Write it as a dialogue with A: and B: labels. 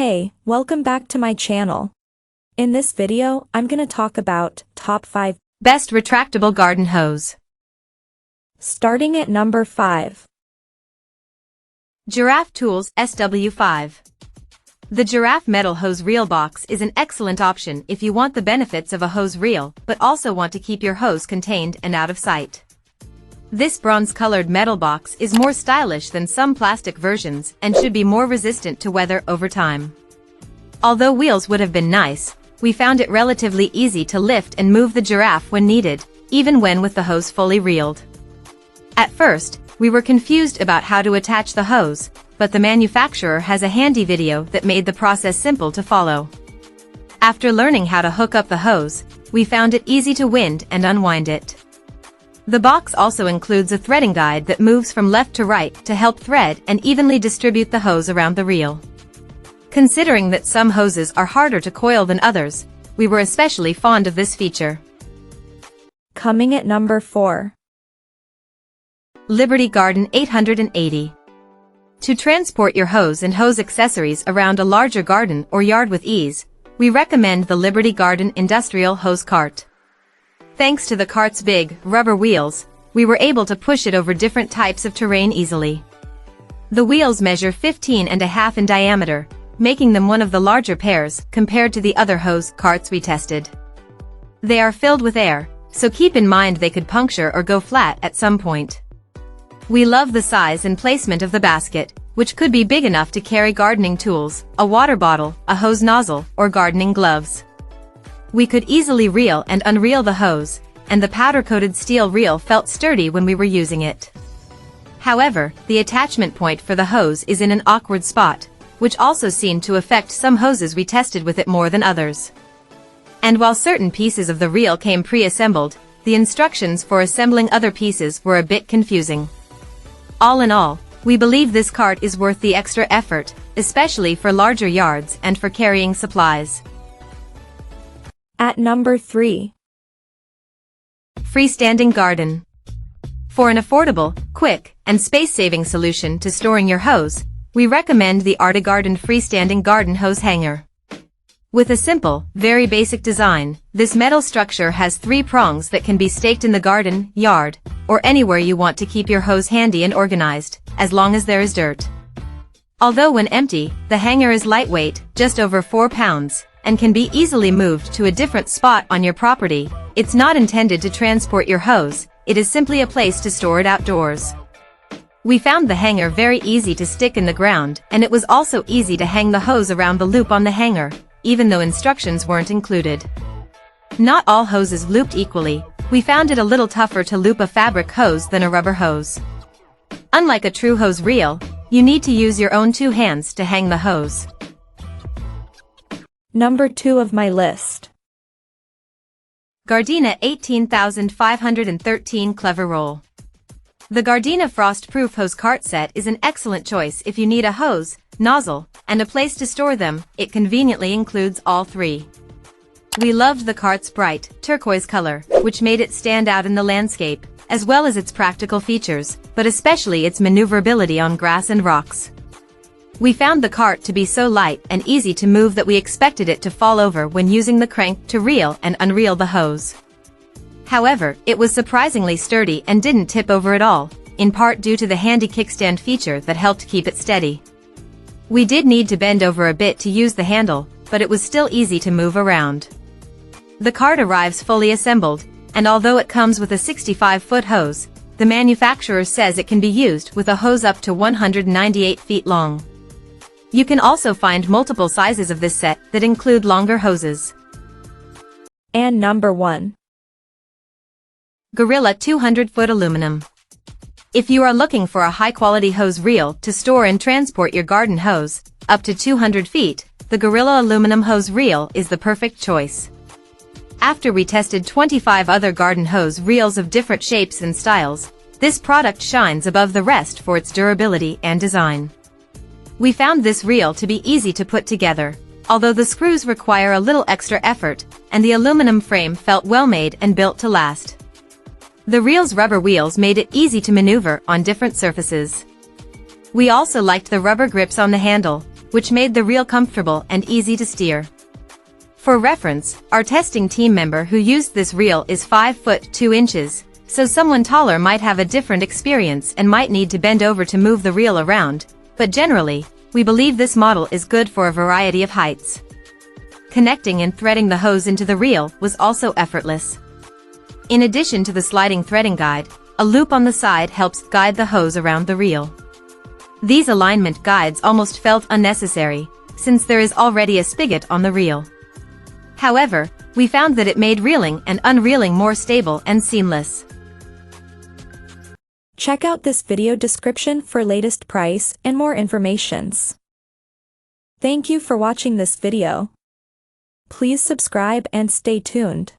A: Hey, welcome back to my channel. In this video, I'm gonna talk about top 5
B: best retractable garden hose.
A: Starting at number 5.
B: Giraffe Tools SW5. The Giraffe Metal Hose Reel Box is an excellent option if you want the benefits of a hose reel but also want to keep your hose contained and out of sight. This bronze-colored metal box is more stylish than some plastic versions and should be more resistant to weather over time. Although wheels would have been nice, we found it relatively easy to lift and move the giraffe when needed, even when with the hose fully reeled. At first, we were confused about how to attach the hose, but the manufacturer has a handy video that made the process simple to follow. After learning how to hook up the hose, we found it easy to wind and unwind it. The box also includes a threading guide that moves from left to right to help thread and evenly distribute the hose around the reel. Considering that some hoses are harder to coil than others, we were especially fond of this feature.
A: Coming at number 4.
B: Liberty Garden 880. To transport your hose and hose accessories around a larger garden or yard with ease, we recommend the Liberty Garden Industrial Hose Cart. Thanks to the cart's big, rubber wheels, we were able to push it over different types of terrain easily. The wheels measure 15.5 in diameter, making them one of the larger pairs compared to the other hose carts we tested. They are filled with air, so keep in mind they could puncture or go flat at some point. We love the size and placement of the basket, which could be big enough to carry gardening tools, a water bottle, a hose nozzle, or gardening gloves. We could easily reel and unreel the hose, and the powder-coated steel reel felt sturdy when we were using it. However, the attachment point for the hose is in an awkward spot, which also seemed to affect some hoses we tested with it more than others. And while certain pieces of the reel came pre-assembled, the instructions for assembling other pieces were a bit confusing. All in all, we believe this cart is worth the extra effort, especially for larger yards and for carrying supplies.
A: At number 3.
B: Freestanding Garden. For an affordable, quick, and space-saving solution to storing your hose, we recommend the ArtiGarden Freestanding Garden Hose Hanger. With a simple, very basic design, this metal structure has 3 prongs that can be staked in the garden, yard, or anywhere you want to keep your hose handy and organized, as long as there is dirt. Although when empty, the hanger is lightweight, just over 4 pounds, and can be easily moved to a different spot on your property. It's not intended to transport your hose, it is simply a place to store it outdoors. We found the hanger very easy to stick in the ground, and it was also easy to hang the hose around the loop on the hanger, even though instructions weren't included. Not all hoses looped equally. We found it a little tougher to loop a fabric hose than a rubber hose. Unlike a true hose reel, you need to use your own 2 hands to hang the hose.
A: Number 2 of my list.
B: Gardena 18513 Clever Roll. The Gardena Frost-Proof Hose Cart Set is an excellent choice if you need a hose, nozzle, and a place to store them. It conveniently includes all 3. We loved the cart's bright, turquoise color, which made it stand out in the landscape, as well as its practical features, but especially its maneuverability on grass and rocks. We found the cart to be so light and easy to move that we expected it to fall over when using the crank to reel and unreel the hose. However, it was surprisingly sturdy and didn't tip over at all, in part due to the handy kickstand feature that helped keep it steady. We did need to bend over a bit to use the handle, but it was still easy to move around. The cart arrives fully assembled, and although it comes with a 65-foot hose, the manufacturer says it can be used with a hose up to 198 feet long. You can also find multiple sizes of this set that include longer hoses.
A: And number 1.
B: Gorilla 200-foot aluminum. If you are looking for a high-quality hose reel to store and transport your garden hose, up to 200 feet, the Gorilla aluminum hose reel is the perfect choice. After we tested 25 other garden hose reels of different shapes and styles, this product shines above the rest for its durability and design. We found this reel to be easy to put together, although the screws require a little extra effort, and the aluminum frame felt well made and built to last. The reel's rubber wheels made it easy to maneuver on different surfaces. We also liked the rubber grips on the handle, which made the reel comfortable and easy to steer. For reference, our testing team member who used this reel is 5 foot 2 inches, so someone taller might have a different experience and might need to bend over to move the reel around, but generally, we believe this model is good for a variety of heights. Connecting and threading the hose into the reel was also effortless. In addition to the sliding threading guide, a loop on the side helps guide the hose around the reel. These alignment guides almost felt unnecessary, since there is already a spigot on the reel. However, we found that it made reeling and unreeling more stable and seamless.
A: Check out this video description for latest price and more informations. Thank you for watching this video. Please subscribe and stay tuned.